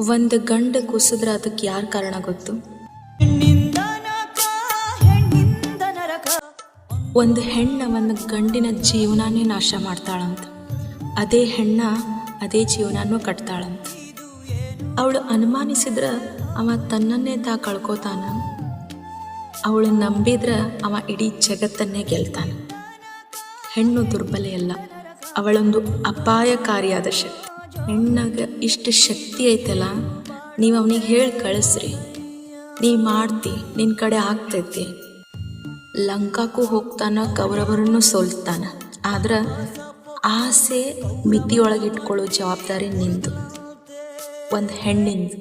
ಒಂದು ಗಂಡು ಕುಸಿದ್ರೆ ಅದಕ್ಕೆ ಯಾರು ಕಾರಣ ಗೊತ್ತು? ಒಂದು ಹೆಣ್ಣ ಒಂದು ಗಂಡಿನ ಜೀವನಾನೇ ನಾಶ ಮಾಡ್ತಾಳಂತ, ಅದೇ ಹೆಣ್ಣ ಅದೇ ಜೀವನನೂ ಕಟ್ತಾಳಂತ. ಅವಳು ಅನುಮಾನಿಸಿದ್ರೆ ಅವ ತನ್ನನ್ನೇ ಕಳ್ಕೋತಾನ, ಅವಳು ನಂಬಿದ್ರೆ ಅವ ಇಡೀ ಜಗತ್ತನ್ನೇ ಗೆಲ್ತಾನ. ಹೆಣ್ಣು ದುರ್ಬಲೆಯಲ್ಲ, ಅವಳೊಂದು ಅಪಾಯಕಾರಿಯಾದ ಶಕ್ತಿ. ಹೆಣ್ಣಾಗ ಇಷ್ಟು ಶಕ್ತಿ ಐತಲ್ಲ, ನೀವು ಅವನಿಗೆ ಹೇಳಿ ಕಳಿಸ್ರಿ, ನೀ ಮಾಡ್ತಿ, ನಿನ್ನ ಕಡೆ ಆಗ್ತೈತಿ. ಲಂಕಾಕ್ಕೂ ಹೋಗ್ತಾನ, ಕೌರವರನ್ನು ಸೋಲ್ತಾನ. ಆದ್ರೆ ಆಸೆ ಮಿತಿಯೊಳಗಿಟ್ಕೊಳ್ಳೋ ಜವಾಬ್ದಾರಿ ನಿಂದು, ಒಂದು ಹೆಣ್ಣಿಂದು.